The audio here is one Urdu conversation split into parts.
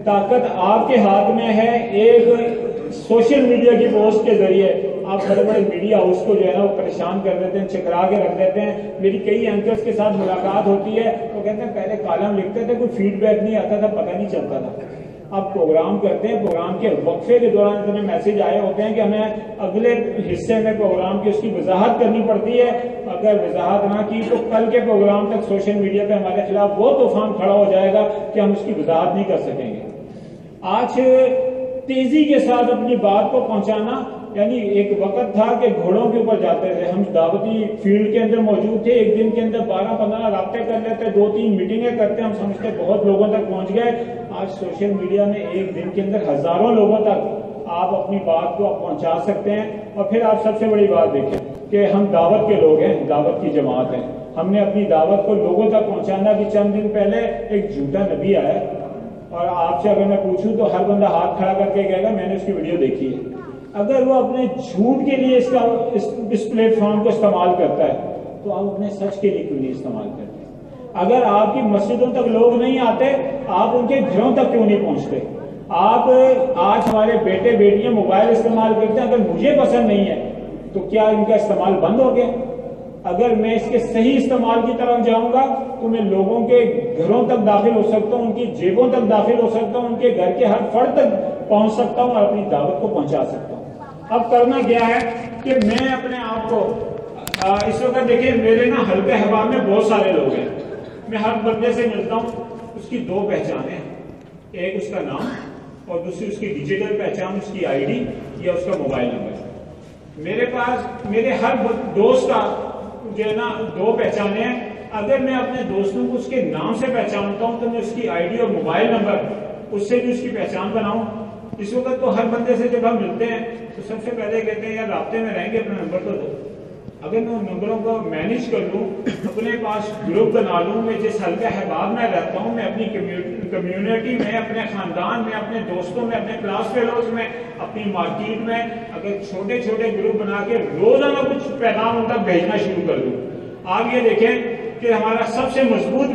طاقت آپ کے ہاتھ میں ہے. ایک سوشل میڈیا کی پوسٹ کے ذریعے آپ بڑے بڑے میڈیا ہاؤس کو جو ہے نا وہ پریشان کر دیتے ہیں, چکرا کے رکھ دیتے ہیں. میری کئی اینکرز کے ساتھ ملاقات ہوتی ہے, وہ کہتے ہیں پہلے کالم لکھتے تھے, کوئی فیڈ بیک نہیں آتا تھا, پتہ نہیں چلتا تھا. اب پروگرام کرتے ہیں, پروگرام کے وقفے کے دوران اتنے میسج آئے ہوتے ہیں کہ ہمیں اگلے حصے میں پروگرام کی اس کی وضاحت کرنی پڑتی ہے. اگر وضاحت نہ کی تو کل کے پروگرام تک سوشل میڈیا پہ ہمارے خلاف وہ طوفان کھڑا ہو جائے گا کہ ہم اس کی وضاحت نہیں کر سکیں گے. آج تیزی کے ساتھ اپنی بات کو پہنچانا, یعنی ایک وقت تھا کہ گھوڑوں کے اوپر جاتے تھے, ہم دعوتی فیلڈ کے اندر موجود تھے, ایک دن کے اندر 12-15 رابطے کر لیتے, 2-3 میٹنگیں کرتے, ہم سمجھتے بہت لوگوں تک پہنچ گئے. آج سوشل میڈیا میں ایک دن کے اندر ہزاروں لوگوں تک آپ اپنی بات کو پہنچا سکتے ہیں. اور پھر آپ سب سے بڑی بات دیکھیں کہ ہم دعوت کے لوگ ہیں, دعوت کی جماعت ہیں. ہم نے اپنی دعوت کو لوگوں تک پہنچانا بھی. چند دن پہلے ایک جھوٹا نبی آیا, اور آپ سے اگر میں پوچھوں تو ہر بندہ ہاتھ کھڑا کر کے کہے گا میں نے اس کی ویڈیو دیکھی ہے. اگر وہ اپنے جھوٹ کے لیے اس پلیٹ فارم کو استعمال کرتا ہے تو آپ اپنے سچ کے لیے کیوں نہیں استعمال کرتے؟ اگر آپ کی مسجدوں تک لوگ نہیں آتے, آپ ان کے گھروں تک کیوں نہیں پہنچتے؟ آپ آج ہمارے بیٹے بیٹیاں موبائل استعمال کرتے ہیں, اگر مجھے پسند نہیں ہے تو کیا ان کا استعمال بند ہو گیا؟ اگر میں اس کے صحیح استعمال کی طرف جاؤں گا تو میں لوگوں کے گھروں تک داخل ہو سکتا ہوں, ان کی جیبوں تک داخل ہو سکتا ہوں, ان کے گھر کے ہر فرد تک پہنچ سکتا ہوں اور اپنی دعوت کو پہنچا سکتا ہوں. اب کرنا کیا ہے کہ میں اپنے آپ کو اس وقت دیکھیں, میرے نا حلقہ احباب میں بہت سارے لوگ ہیں. میں ہر بندے سے ملتا ہوں, اس کی 2 پہچانیں ہیں, ایک اس کا نام اور دوسری اس کی ڈیجیٹل پہچان, اس کی آئی ڈی یا اس کا موبائل نمبر. میرے پاس میرے ہر دوست کا جو ہے نا 2 پہچانیں ہیں. اگر میں اپنے دوستوں کو اس کے نام سے پہچانتا ہوں تو میں اس کی آئی ڈی اور موبائل نمبر اس سے بھی اس کی پہچان بناؤں. اس وقت تو ہر بندے سے جب ہم ملتے ہیں تو سب سے پہلے کہتے ہیں یار رابطے میں رہیں گے, اپنا نمبر تو دو. اگر میں ان نمبروں کو مینیج کر لوں, اپنے پاس گروپ بنا لوں, میں جس حلقہ احباب میں رہتا ہوں, میں اپنی کمیونٹی میں, اپنے خاندان میں, اپنے دوستوں میں, اپنے کلاس فیلوز میں, اپنی مارکیٹ میں اگر چھوٹے چھوٹے گروپ بنا کے روزانہ کچھ پیغام ان تک بھیجنا شروع کر دوں. آپ یہ دیکھیں کہ ہمارا سب سے مضبوط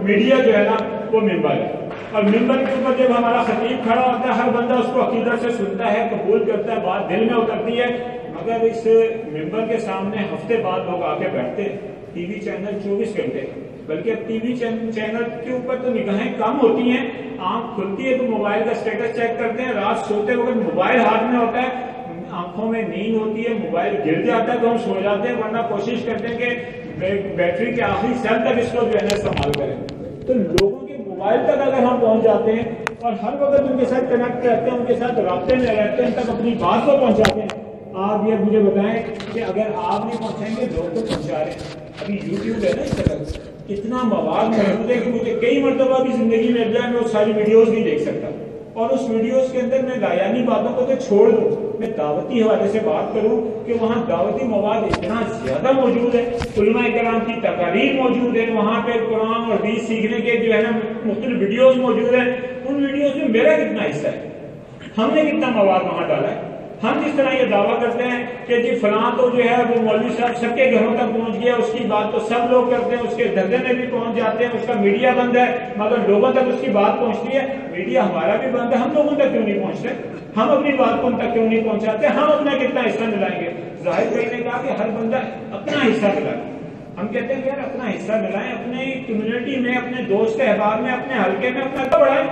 میڈیا جو ہے نا وہ ممبر ہے. اور ممبر کے اوپر جب ہمارا خطیب کھڑا ہوتا ہے, ہر بندہ اس کو عقیدت سے سنتا ہے, قبول کرتا ہے, بات دل میں اترتی ہے. مگر اس ممبر کے سامنے ہفتے بعد لوگ آ کے بیٹھتے ہیں. ٹی وی چینل 24 گھنٹے, بلکہ اب ٹی وی چینل کے اوپر تو نگاہیں کم ہوتی ہیں, آنکھ کھلتی ہے تو موبائل کا اسٹیٹس چیک کرتے ہیں. رات سوتے وقت موبائل ہاتھ میں ہوتا ہے, آنکھوں میں نیند ہوتی ہے, موبائل گر جاتا ہے تو ہم سو جاتے ہیں, ورنہ کوشش کرتے ہیں کہ بیٹری کے آخری سیل تک اس کو جو ہے نا استعمال کریں. تو لوگوں کے موبائل تک اگر ہم پہنچ جاتے ہیں اور ہر وقت ان کے ساتھ کنیکٹ رہتے ہیں, ان کے ساتھ رابطے میں رہتے ہیں, ان تک اپنی بات کو پہنچاتے ہیں. آپ یہ مجھے بتائیں کہ اگر آپ نہیں پہنچائیں گے لوگ تو پہنچا رہے ہیں. ابھی یوٹیوب ہے نا, اس طرح اتنا مواد موجود ہے کہ مجھے کئی مرتبہ بھی زندگی میں جائے میں وہ ساری ویڈیوز نہیں دیکھ سکتا, اور اس ویڈیوز کے اندر میں لایانی باتوں کو تو چھوڑ دوں, میں دعوتی حوالے سے بات کروں کہ وہاں دعوتی مواد اتنا زیادہ موجود ہے, علماء کرام کی تقاریر موجود ہے, وہاں پہ قرآن اور حدیث سیکھنے کے جو ہے نا مختلف ویڈیوز موجود ہیں. ان ویڈیوز میں میرا کتنا حصہ ہے, ہم نے کتنا مواد وہاں ڈالا ہے. ہم جس طرح یہ دعویٰ کرتے ہیں کہ جی فلاں تو جو ہے وہ مولوی صاحب سب کے گھروں تک پہنچ گیا, اس کی بات تو سب لوگ کرتے ہیں, اس کے دھندے میں بھی پہنچ جاتے ہیں, اس کا میڈیا بند ہے, مگر لوگوں تک اس کی بات پہنچتی ہے. میڈیا ہمارا بھی بند ہے, ہم لوگوں تک کیوں نہیں پہنچتے؟ ہم اپنی بات کو ان تک کیوں نہیں پہنچاتے؟ ہم اپنا کتنا حصہ ملائیں گے؟ ظاہر بھائی نے کہا کہ ہر بندہ اپنا حصہ ملائے. ہم کہتے ہیں کہ یار اپنا حصہ ملائیں, اپنی کمیونٹی میں, اپنے دوست احباب میں, اپنے حلقے میں اپنا حصہ بڑھائیں.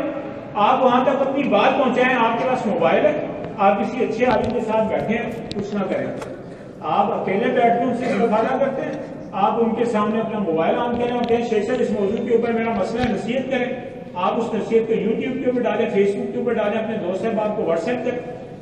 آپ وہاں تک اپنی بات پہنچائیں. آپ کے پاس موبائل ہے, آپ کسی اچھے عالم کے ساتھ بیٹھے ہیں, کچھ نہ کریں. آپ اکیلے بیٹھ کے ان سے استفادہ کرتے ہیں, آپ ان کے سامنے اپنا موبائل آن کریں اور کہیں شیخ صاحب اس موضوع کے اوپر میرا مسئلہ ہے, نصیحت کریں. آپ اس نصیحت کو یوٹیوب کے اوپر ڈالیں, فیس بک کے اوپر ڈالیں, اپنے دوست صاحب کو واٹس ایپ کریں.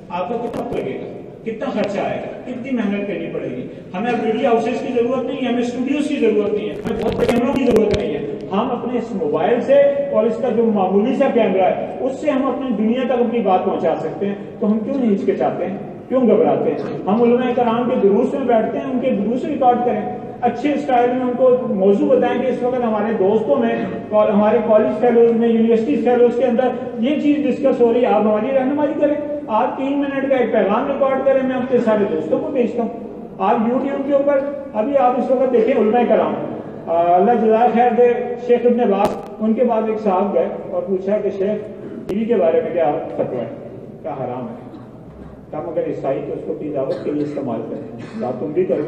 آپ کو کتنا لگے گا, کتنا خرچہ آئے گا, کتنی محنت کرنی پڑے گی. ہمیں میڈیا ہاؤسز کی ضرورت نہیں ہے, ہمیں اسٹوڈیوز کی ضرورت نہیں ہے, ہمیں بہت بڑے کیمروں کی ضرورت نہیں ہے. ہم اپنے اس موبائل سے اور اس کا جو معمولی سا کیمرہ ہے اس سے ہم اپنی دنیا تک اپنی بات پہنچا سکتے ہیں. تو ہم کیوں نہیں ہچکچاتے ہیں, کیوں گھبراتے ہیں؟ ہم علماء کرام کے دروس میں بیٹھتے ہیں, ان کے دروس ریکارڈ کریں, اچھے اسٹائل میں ان کو موضوع بتائیں کہ اس وقت ہمارے دوستوں میں اور ہمارے کالج فیلوز میں, یونیورسٹی فیلوز کے اندر یہ چیز ڈسکس ہو رہی ہے, آپ ہماری رہنمائی کریں. آپ 3 منٹ کا ایک پیغام ریکارڈ کریں, میں اپنے سارے دوستوں کو بھیجتا ہوں. آپ یوٹیوب کے اوپر ابھی آپ اس وقت دیکھیں علماء کرام, اللہ جزائے خیر دے, شیخ ابن باز, ان کے بعد ایک صاحب گئے اور پوچھا کہ شیخ ٹی وی کے بارے میں کیا فتویٰ ہے؟ کیا حرام ہے؟ کم اگر عیسائی تو اس کو اپنی دعوت کے لیے استعمال کریں، بات تم بھی کرو،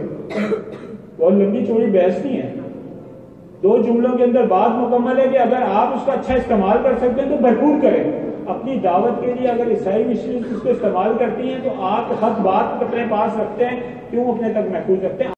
بہت لمبی چوڑی بحث نہیں ہے، 2 جملوں کے اندر بات مکمل ہے کہ اگر آپ اس کا اچھا استعمال کر سکتے ہیں تو بھرپور کریں. اپنی دعوت کے لیے اگر عیسائی مشنریز اس کو استعمال کرتی ہیں تو آپ خط بات اپنے پاس رکھتے ہیں، کیوں اپنے تک محفوظ رکھتے ہیں؟